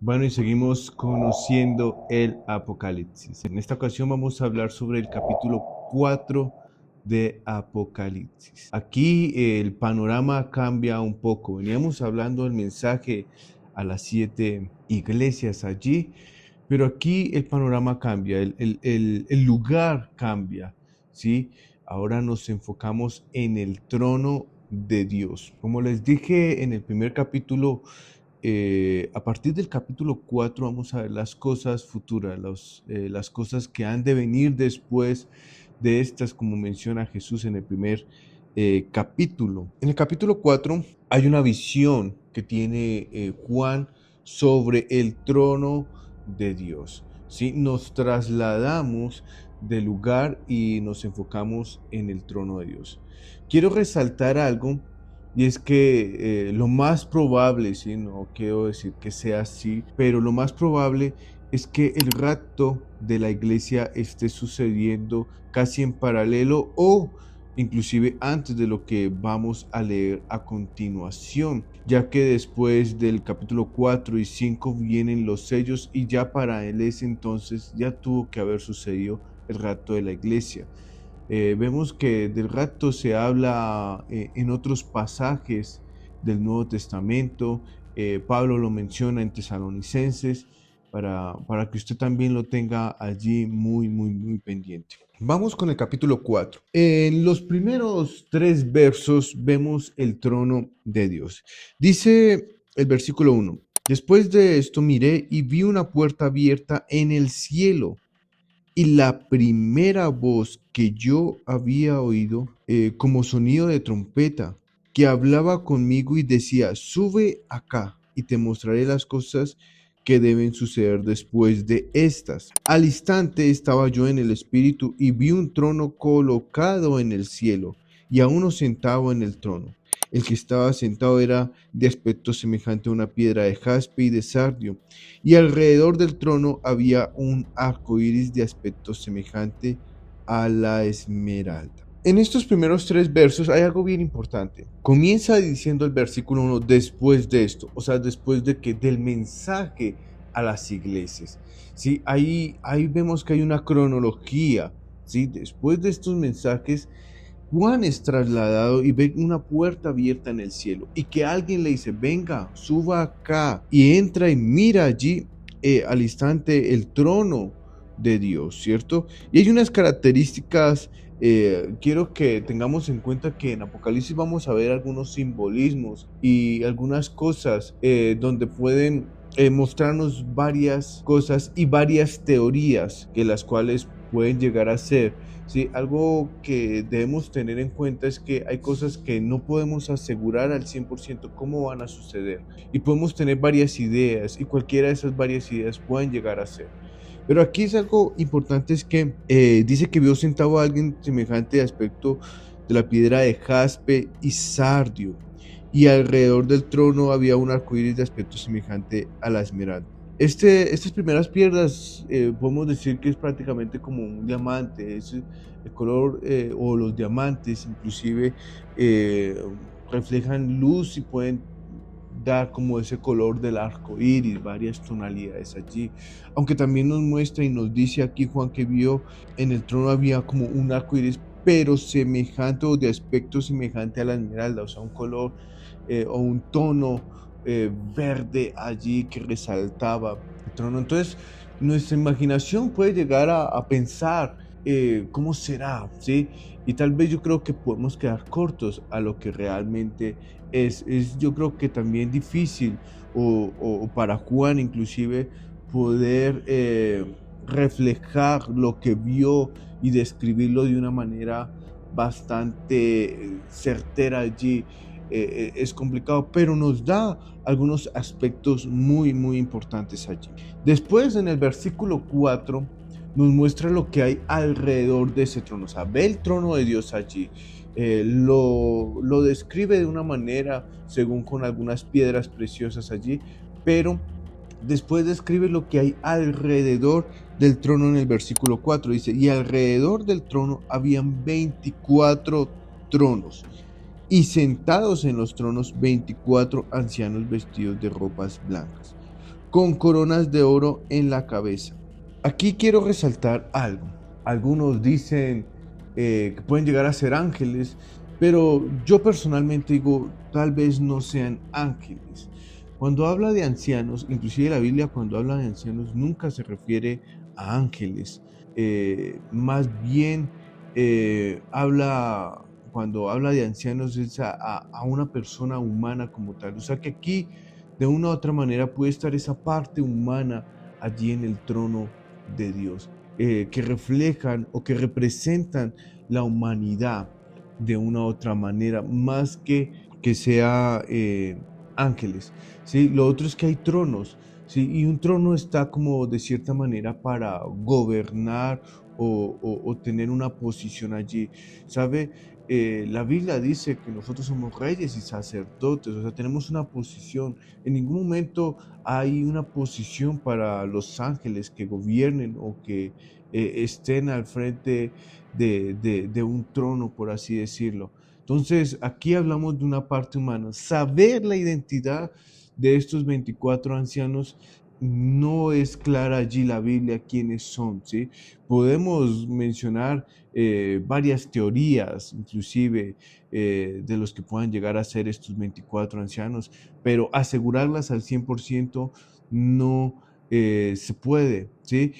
Bueno, y seguimos conociendo el Apocalipsis. En esta ocasión vamos a hablar sobre el capítulo 4 de Apocalipsis. Aquí el panorama cambia un poco. Veníamos hablando del mensaje a las 7 iglesias allí, pero aquí el panorama cambia, el lugar cambia, ¿sí? Ahora nos enfocamos en el trono de Dios. Como les dije en el primer capítulo, a partir del capítulo 4 vamos a ver las cosas futuras, las cosas que han de venir después de estas, como menciona Jesús en el primer capítulo. En el capítulo 4 hay una visión que tiene Juan sobre el trono de Dios. ¿Sí? Nos trasladamos del lugar y nos enfocamos en el trono de Dios. Quiero resaltar algo, y es que lo más probable, ¿sí? No quiero decir que sea así, pero lo más probable es que el rapto de la iglesia esté sucediendo casi en paralelo o inclusive antes de lo que vamos a leer a continuación, ya que después del capítulo 4 y 5 vienen los sellos y ya para ese entonces ya tuvo que haber sucedido el rapto de la iglesia. Vemos que del rapto se habla en otros pasajes del Nuevo Testamento. Pablo lo menciona en Tesalonicenses para que usted también lo tenga allí muy pendiente. Vamos con el capítulo 4. En los primeros 3 versos vemos el trono de Dios. Dice el versículo 1: Después de esto miré y vi una puerta abierta en el cielo, y la primera voz que yo había oído, como sonido de trompeta, que hablaba conmigo y decía: sube acá y te mostraré las cosas que deben suceder después de estas. Al instante estaba yo en el espíritu y vi un trono colocado en el cielo y a uno sentado en el trono. El que estaba sentado era de aspecto semejante a una piedra de jaspe y de sardio, y alrededor del trono había un arco iris de aspecto semejante a la esmeralda. En estos primeros 3 versos hay algo bien importante. Comienza diciendo el versículo 1: después de esto, o sea, después de que del mensaje a las iglesias. ¿Sí? Ahí vemos que hay una cronología. ¿Sí? Después de estos mensajes, Juan es trasladado y ve una puerta abierta en el cielo y que alguien le dice: venga, suba acá, y entra y mira allí al instante el trono de Dios, ¿cierto? Y hay unas características. Quiero que tengamos en cuenta que en Apocalipsis vamos a ver algunos simbolismos y algunas cosas donde pueden mostrarnos varias cosas y varias teorías que las cuales pueden llegar a ser. Sí, algo que debemos tener en cuenta es que hay cosas que no podemos asegurar al 100% cómo van a suceder, y podemos tener varias ideas y cualquiera de esas varias ideas pueden llegar a ser. Pero aquí es algo importante, es que dice que vio sentado a alguien semejante de aspecto de la piedra de jaspe y sardio, y alrededor del trono había un arco iris de aspecto semejante a la esmeralda. Estas primeras piedras podemos decir que es prácticamente como un diamante, es el color o los diamantes inclusive eh, reflejan luz y pueden dar como ese color del arco iris, varias tonalidades allí. Aunque también nos muestra y nos dice aquí Juan que vio en el trono había como un arco iris, pero semejante o de aspecto semejante a la esmeralda, o sea, un color o un tono verde allí que resaltaba el trono. Entonces, nuestra imaginación puede llegar a pensar cómo será, ¿sí? Y tal vez yo creo que podemos quedar cortos a lo que realmente es yo creo que también difícil o para Juan inclusive poder reflejar lo que vio y describirlo de una manera bastante certera allí. Es complicado, pero nos da algunos aspectos muy importantes allí. Después, en el versículo 4, nos muestra lo que hay alrededor de ese trono. O sea, ve el trono de Dios allí. Lo describe de una manera, según con algunas piedras preciosas allí, pero después describe lo que hay alrededor del trono en el versículo 4. Dice: y alrededor del trono habían 24 tronos, y sentados en los tronos 24 ancianos vestidos de ropas blancas. con coronas de oro en la cabeza. Aquí quiero resaltar algo. Algunos dicen que pueden llegar a ser ángeles, pero yo personalmente digo, tal vez no sean ángeles. Cuando habla de ancianos, inclusive la Biblia cuando habla de ancianos nunca se refiere a ángeles. Más bien cuando habla de ancianos es a una persona humana como tal. O sea que aquí de una u otra manera puede estar esa parte humana allí en el trono de Dios, que reflejan o que representan la humanidad de una u otra manera, más que sea ángeles. ¿Sí? Lo otro es que hay tronos, ¿sí? Y un trono está como de cierta manera para gobernar o tener una posición allí. ¿Sabe? La Biblia dice que nosotros somos reyes y sacerdotes, o sea, tenemos una posición. En ningún momento hay una posición para los ángeles que gobiernen o que estén al frente de un trono, por así decirlo. Entonces, aquí hablamos de una parte humana. Saber la identidad de estos 24 ancianos no es clara allí la Biblia quiénes son, ¿sí? Podemos mencionar varias teorías, inclusive de los que puedan llegar a ser estos 24 ancianos, pero asegurarlas al 100% no se puede, ¿sí?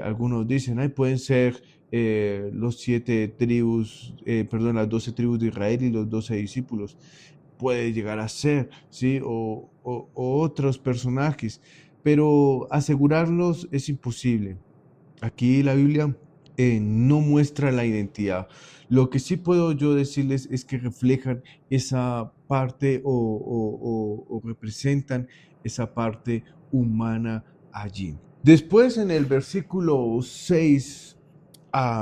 Algunos dicen, ay, pueden ser los 7 tribus, perdón, las 12 tribus de Israel y los 12 discípulos. Puede llegar a ser, ¿sí? O otros personajes, pero asegurarlos es imposible. Aquí la Biblia no muestra la identidad. Lo que sí puedo yo decirles es que reflejan esa parte o representan esa parte humana allí. Después en el versículo 6,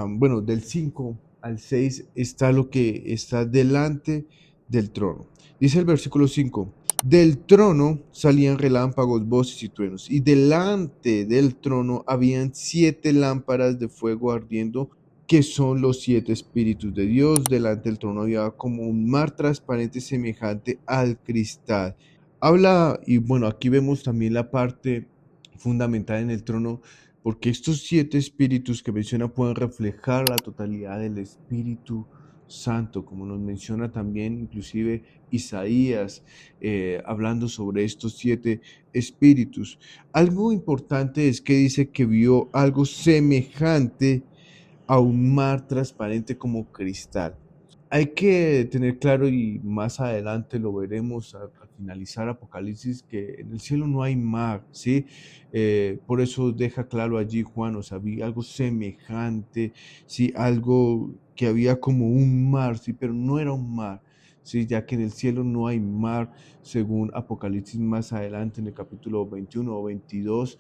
bueno, del 5 al 6 está lo que está delante del trono. Dice el versículo 5, del trono salían relámpagos, voces y truenos, y delante del trono habían 7 lámparas de fuego ardiendo, que son los 7 espíritus de Dios. Delante del trono había como un mar transparente semejante al cristal. Habla, y bueno, aquí vemos también la parte fundamental en el trono, porque estos 7 espíritus que menciona pueden reflejar la totalidad del Espíritu Santo, como nos menciona también inclusive Isaías, hablando sobre estos 7 espíritus. Algo importante es que dice que vio algo semejante a un mar transparente como cristal. Hay que tener claro, y más adelante lo veremos al finalizar Apocalipsis, que en el cielo no hay mar, ¿sí? Por eso deja claro allí Juan, o sea, había algo semejante, ¿sí? Algo que había como un mar, ¿sí? Pero no era un mar, ¿sí? Ya que en el cielo no hay mar, según Apocalipsis más adelante en el capítulo 21 o 22,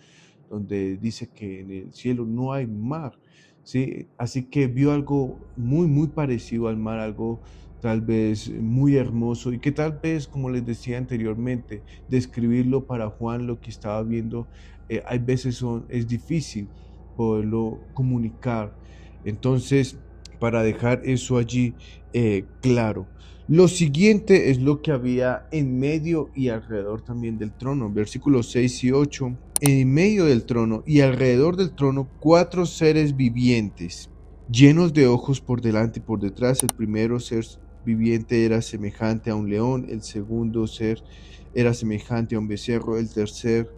donde dice que en el cielo no hay mar. Sí, así que vio algo muy, muy parecido al mar, algo tal vez muy hermoso y que tal vez, como les decía anteriormente, describirlo para Juan lo que estaba viendo, hay veces es difícil poderlo comunicar. Entonces, para dejar eso allí claro. Lo siguiente es lo que había en medio y alrededor también del trono. Versículos 6 y 8. En medio del trono y alrededor del trono 4 seres vivientes, llenos de ojos por delante y por detrás. El primero ser viviente era semejante a un león, el segundo ser era semejante a un becerro, el tercer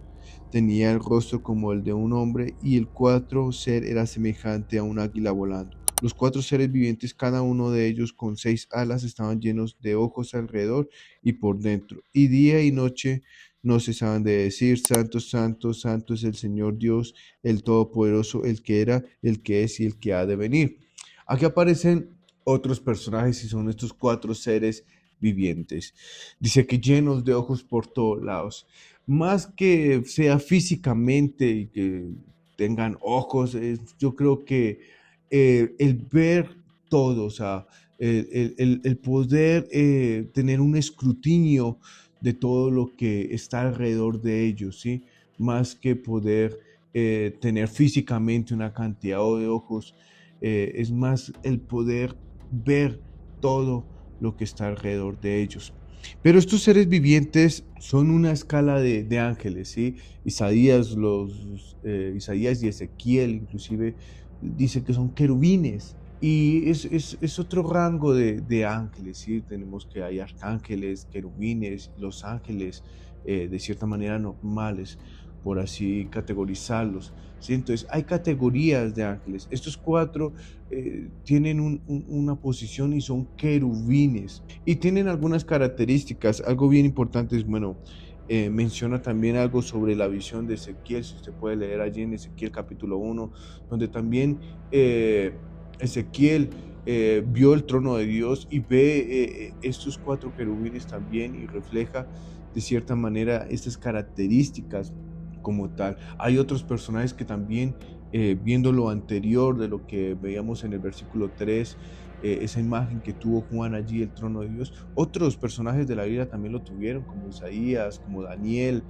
tenía el rostro como el de un hombre y el cuarto ser era semejante a un águila volando. Los 4 seres vivientes, cada uno de ellos con 6 alas, estaban llenos de ojos alrededor y por dentro, y día y noche no cesaban de decir, Santo, Santo, Santo es el Señor Dios, el Todopoderoso, el que era, el que es y el que ha de venir. Aquí aparecen otros personajes y son estos 4 seres vivientes. Dice que llenos de ojos por todos lados. Más que sea físicamente y que tengan ojos, yo creo que el ver todo, o sea, el poder tener un escrutinio de todo lo que está alrededor de ellos, ¿sí? Más que poder tener físicamente una cantidad de ojos, es más el poder ver todo lo que está alrededor de ellos. Pero estos seres vivientes son una escala de ángeles, ¿sí? Isaías y Ezequiel inclusive dice que son querubines. Y es otro rango de ángeles, ¿sí? Tenemos que hay arcángeles, querubines, los ángeles, de cierta manera normales, por así categorizarlos, ¿sí? Entonces, hay categorías de ángeles. Estos cuatro tienen una posición y son querubines. Y tienen algunas características. Algo bien importante es, bueno, menciona también algo sobre la visión de Ezequiel, si usted puede leer allí en Ezequiel capítulo 1, donde también Ezequiel vio el trono de Dios y ve estos cuatro querubines también y refleja de cierta manera estas características como tal. Hay otros personajes que también, viendo lo anterior de lo que veíamos en el versículo 3, esa imagen que tuvo Juan allí, el trono de Dios, otros personajes de la Biblia también lo tuvieron, como Isaías, como Daniel,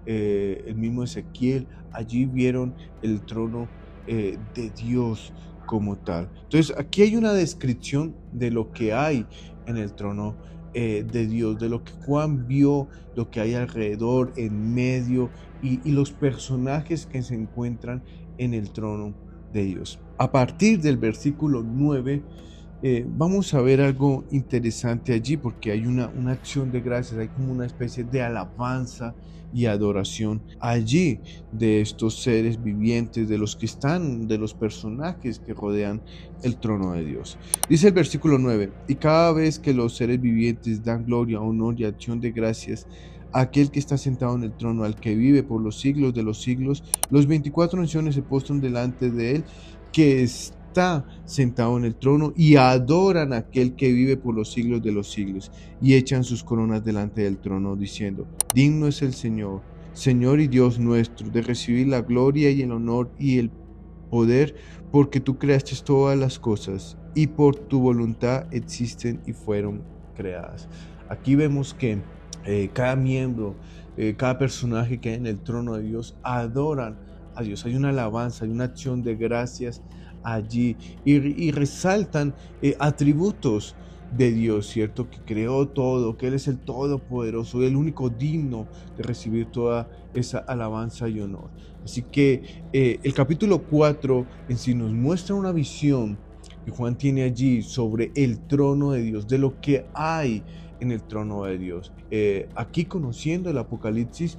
el mismo Ezequiel, allí vieron el trono de Dios como tal. Entonces, aquí hay una descripción de lo que hay en el trono de Dios, de lo que Juan vio, lo que hay alrededor, en medio, y los personajes que se encuentran en el trono de Dios. A partir del versículo 9, vamos a ver algo interesante allí, porque hay una acción de gracias, hay como una especie de alabanza y adoración allí de estos seres vivientes, de los que están, de los personajes que rodean el trono de Dios. Dice el versículo 9, y cada vez que los seres vivientes dan gloria, honor y acción de gracias a aquel que está sentado en el trono, al que vive por los siglos de los siglos, los 24 naciones se postran delante de él, que está sentado en el trono, y adoran a aquel que vive por los siglos de los siglos, y echan sus coronas delante del trono, diciendo: digno es el Señor, Señor y Dios nuestro, de recibir la gloria y el honor y el poder, porque tú creaste todas las cosas, y por tu voluntad existen y fueron creadas. Aquí vemos que cada miembro, cada personaje que hay en el trono de Dios adoran a Dios. Hay una alabanza, hay una acción de gracias allí, y resaltan atributos de Dios, ¿cierto? Que creó todo, que Él es el Todopoderoso, el único digno de recibir toda esa alabanza y honor. Así que el capítulo 4 en sí nos muestra una visión que Juan tiene allí sobre el trono de Dios, de lo que hay en el trono de Dios. Aquí, conociendo el Apocalipsis,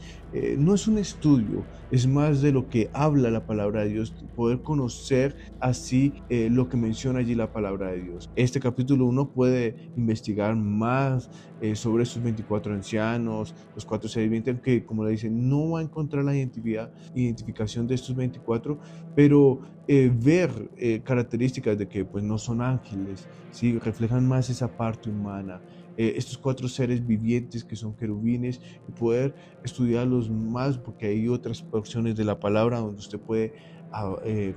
no es un estudio, es más de lo que habla la palabra de Dios, poder conocer así lo que menciona allí la palabra de Dios. Este capítulo 1 puede investigar más sobre estos 24 ancianos, los 4 seres vivientes, que, como le dicen, no va a encontrar la identificación de estos 24, pero ver características de que pues no son ángeles, ¿sí? Reflejan más esa parte humana. Estos 4 seres vivientes que son querubines, y poder estudiarlos más, porque hay otras porciones de la palabra donde usted puede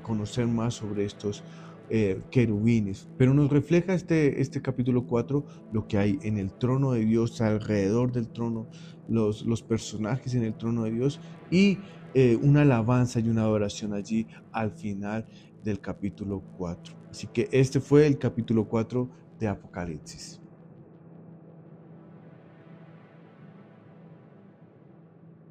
conocer más sobre estos querubines. Pero nos refleja este capítulo 4 lo que hay en el trono de Dios, alrededor del trono, los personajes en el trono de Dios, y una alabanza y una adoración allí al final del capítulo 4. Así que este fue el capítulo 4 de Apocalipsis.